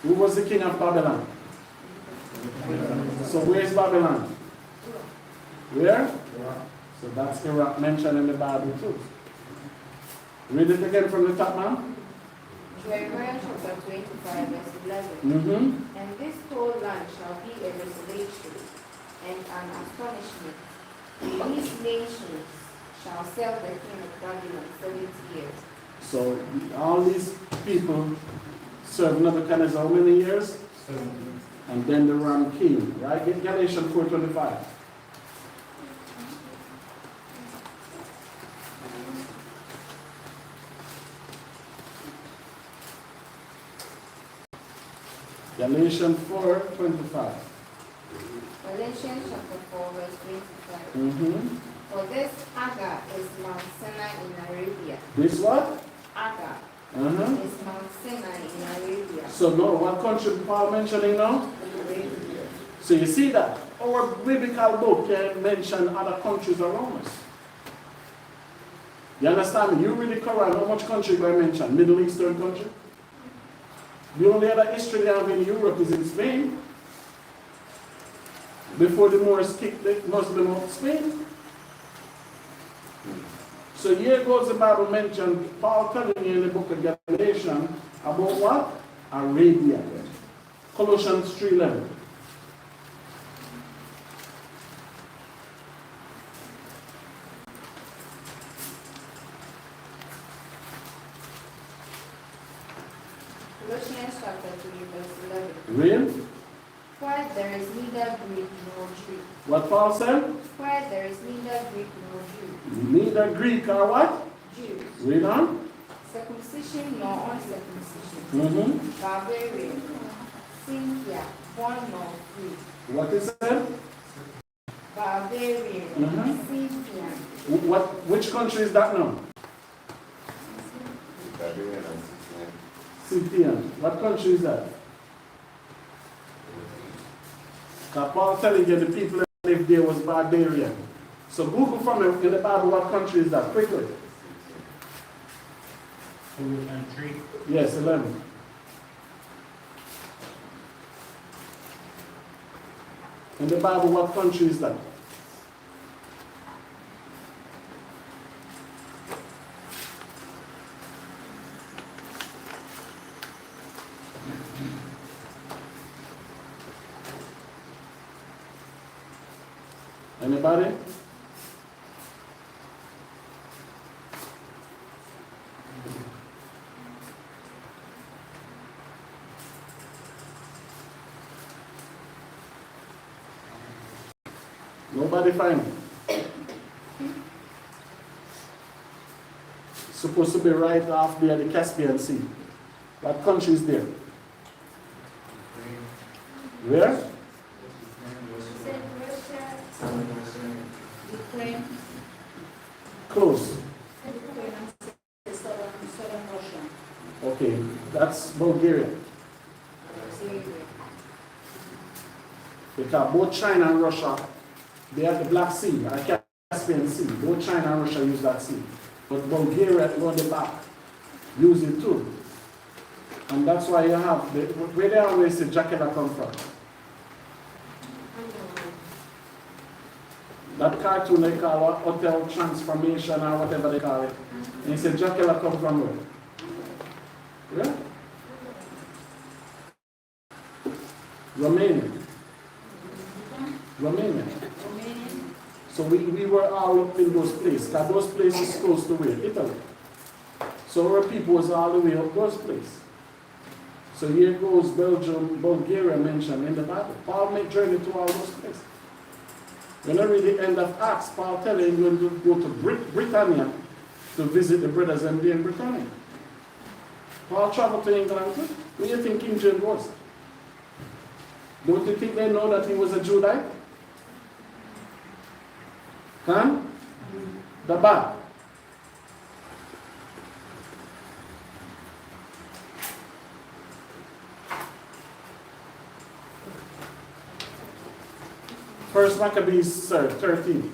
Who was the king of Babylon? So where is Babylon? Where? So that's Iraq mentioned in the Bible too. Read it again from the top, man. Jeremiah chapter 25, verse 11. Mm-hmm. And this whole land shall be a desolation and an astonishment. And these nations shall serve the king of Babylon 70 years. So all these people served Nebuchadnezzar how many years? And then the Ram king, right? Get Galatians 4:25. Galatians 4:25. Galatians chapter 4, verse 25. Mm-hmm. For this Agar is Mount Sinai in Arabia. This what? Agar Uh-huh. is Mount Sinai in Arabia. So no, what country Paul mentioning now? Arabia. So you see that our biblical book can mention other countries around us. You understand me? You read the Quran, how much country do I mention? Middle Eastern country? The only other history they have in Europe is in Spain. Before the Moors kicked the Muslim out of Spain. So here goes the Bible mentioned, Paul telling you in the book of Galatians about what? Arabia. Colossians 3:11. Colossians chapter 3, verse 11. Read. Why there is neither Greek nor Jew. What Paul said? Why there is neither Greek nor Jew. Neither Greek or what? Jews. Read on. Circumcision nor uncircumcision. Mm-hmm. Barbarian. Scythia. Born nor free. What is it? Barbarian. Mhm. Scythian. Which country is that now? Barbarian and Scythian. What country is that? Because Paul telling you the people that lived there was barbarian. So Google for me in the Bible, what country is that? Quickly. country. Yes, 11. In the Bible, what country is that? Anybody? Nobody find it. Supposed to be right off there, the Caspian Sea. What country is there? Where? Said Russia, Ukraine, Close. Southern Russia. Okay, that's Bulgaria. Syria. Because both China and Russia, they have the Black Sea and Caspian Sea. Both China and Russia use that sea. But Bulgaria, on the back, use it too. And that's why you have, where they always say Jackella come from. That cartoon they call a hotel transformation or whatever they call it. And he said Jackella come from where? Yeah? Romania. Romania. So we were all up in those places. Because those places close to where? Italy. So our people was all the way up those places. So here goes Belgium, Bulgaria mentioned in the Bible. Paul made journey to all those places. When I read the end of Acts, Paul telling him going to go to Britannia to visit the brothers and they in Britannia. Paul traveled to England too. Where do you think King James was? Don't you think they know that he was a Judite? Huh? The back. First Maccabees, sir, 13.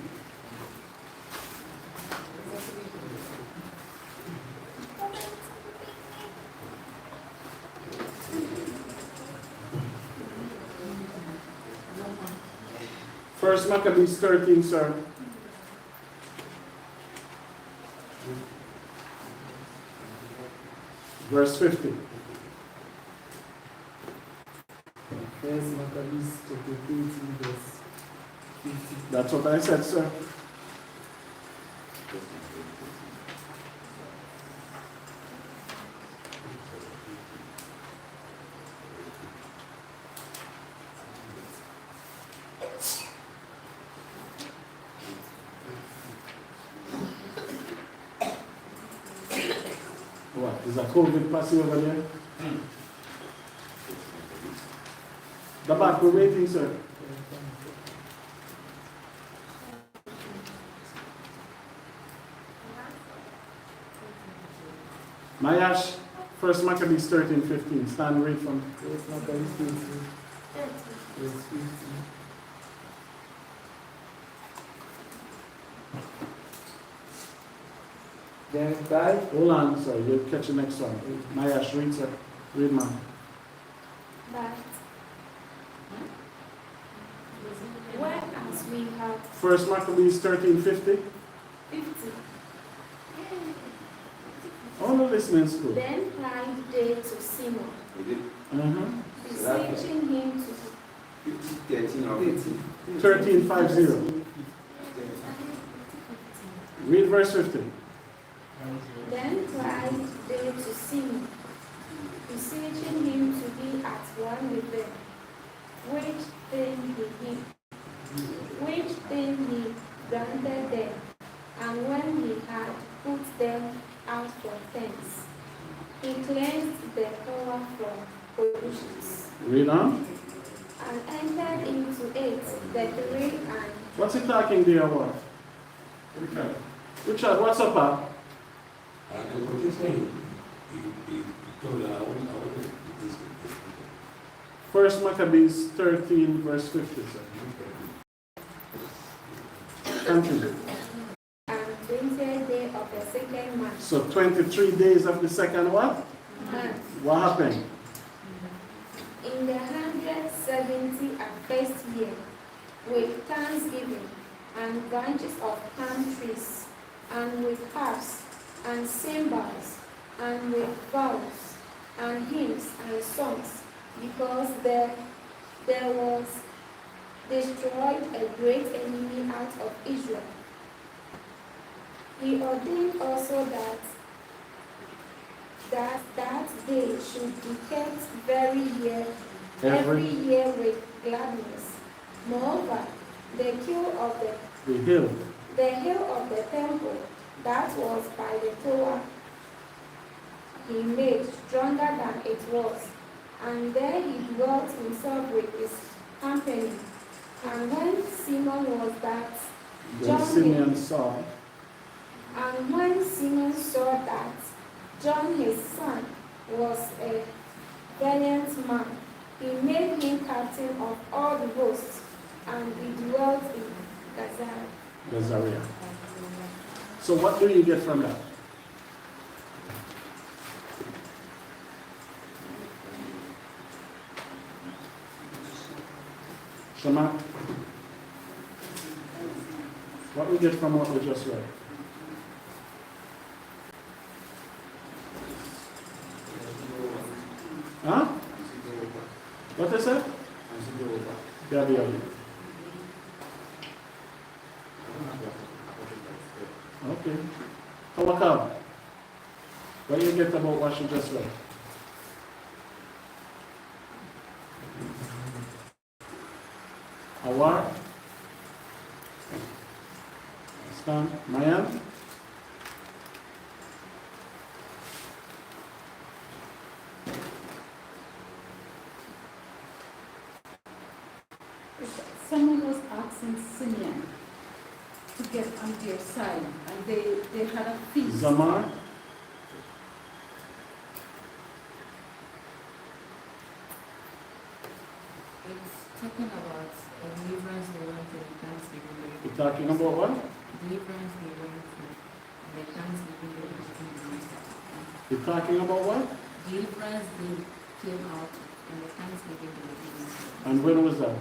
First Maccabees 13, sir. Verse 50. First Maccabees chapter 13, verse 50. That's what I said, sir. What? Is a COVID passing over there? The back, we're waiting, sir. Mayash, First Maccabees 13, 15. Stand read from. First Maccabees 13, verse 50. Then cried, Hold on, sir. You'll catch the next one. Mayash, read, sir. Read, ma'am. but whereas we have First Maccabees 13, 50. 50, All the listening school. then cried they to Simon, beseeching him to 13 or 15. 13, 50. Read verse 50. Then cried they to Simon, beseeching him to be at one with them, which thing he granted them. And when he had put them out from thence, he cleansed the power from pollutions, Read on. and entered into it the three and What's he talking there about? Richard, what's up, Pap? First Maccabees 13, verse 50, sir. Continue. and 20th day of the second month. So 23 days of the second what? month, What happened? in the 171st year, with thanksgiving and branches of palm trees, and with harps and cymbals, and with vows and hymns and songs, because there was destroyed a great enemy out of Israel. He ordained also that day should be kept every year with gladness. Moreover, the hill of The hill. the temple that was by the tower he made stronger than it was, and there he dwelt himself with his company. And when Simon was that, Then Simeon saw. and when Simon saw that John his son was a valiant man, he made him captain of all the hosts, and he dwelt in Caesarea. So what do you get from that? Shema? What we get from what we just read? Huh? What is it? Yeah. Okay. Tawakal. What do you get about what she just read? Awar? Stan? Mayan? Someone was asking Simeon to get on their side, and they had a feast. Zamar? It's talking about deliverance they went through and thanksgiving. You're talking about what? Deliverance they went through and the thanksgiving they received. You're talking about what? Deliverance they came out and the thanksgiving they received. And when was that?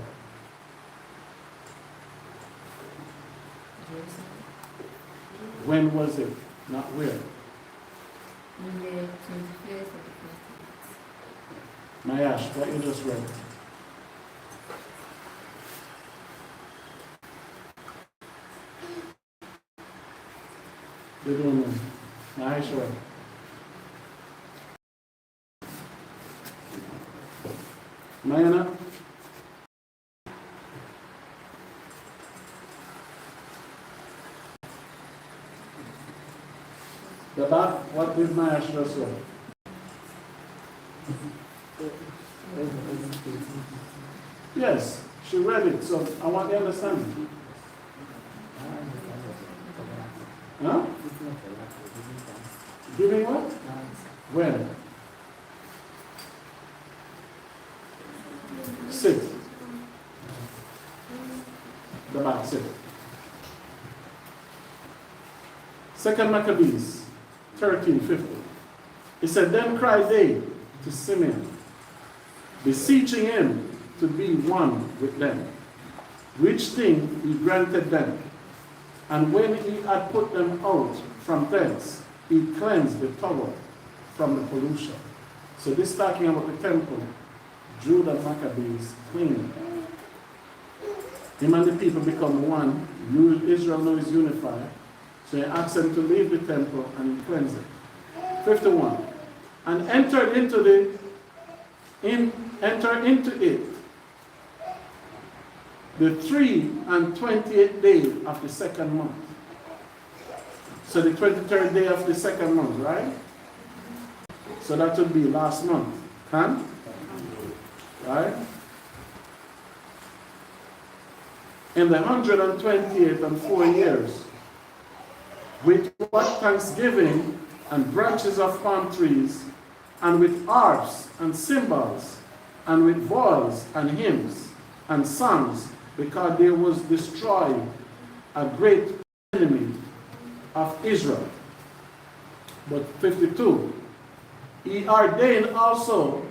Jerusalem. When was it? Not where. On the 21st of the first month. Mayash, what you just read. They don't know. Mayash, what? Mayana? The back, what did Mayash just read? Yes, she read it, so I want to understand it. Huh? Giving what? When? Sit. The back, sit. Second Maccabees 13:50. It said, Then cried they to Simeon, beseeching him to be one with them, which thing he granted them. And when he had put them out from thence, he cleansed the tower from the pollution. So this talking about the temple, Judah Maccabees cleaned. Him and the people become one. Israel now is unified. So he asked them to leave the temple and he cleansed it. 51. And entered into it the 23rd day of the second month. So the 23rd day of the second month, right? So that would be last month. Huh? Right? In the 128th and 4 years, with what thanksgiving and branches of palm trees, and with harps and cymbals, and with voice and hymns and songs, because there was destroyed a great enemy of Israel. But 52, he ordained also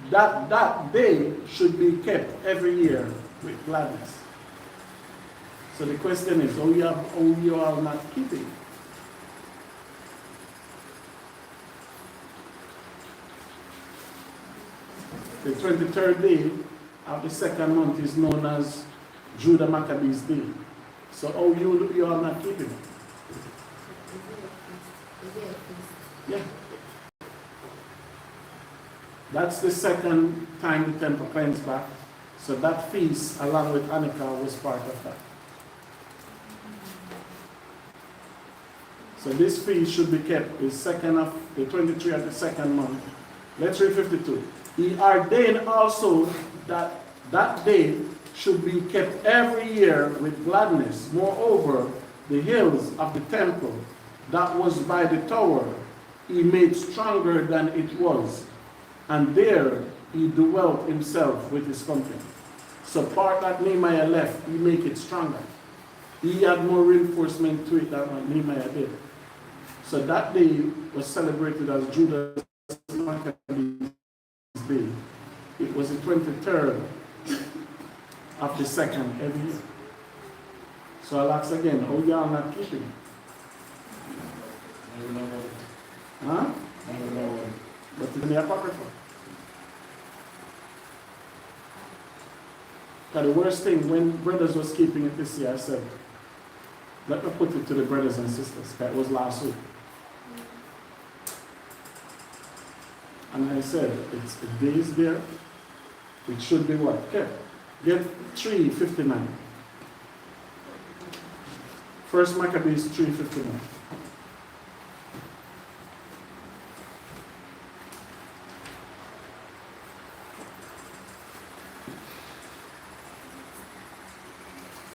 that that day should be kept every year with gladness. So the question is, you are not keeping? The 23rd day of the second month is known as Judah Maccabees Day. So you are not keeping it? Yeah. That's the second time the temple cleansed back. So that feast, along with Hanukkah, was part of that. So this feast should be kept the 23 of the second month. Let's read 52. He ordained also that that day should be kept every year with gladness. Moreover, the hills of the temple that was by the tower he made stronger than it was, and there he dwelt himself with his company. So part that Nehemiah left, he make it stronger. He had more reinforcement to it than what Nehemiah did. So that day was celebrated as Judah's Maccabees Day. It was the 23rd of the second every year. So I'll ask again, how y'all not keeping it? Huh? But it's in the Apocrypha. Because the worst thing, when brothers was keeping it this year, I said, let me put it to the brothers and sisters, because it was last week. And I said, it's the days there, it should be what? Okay. Get 3:59. First Maccabees 3:59.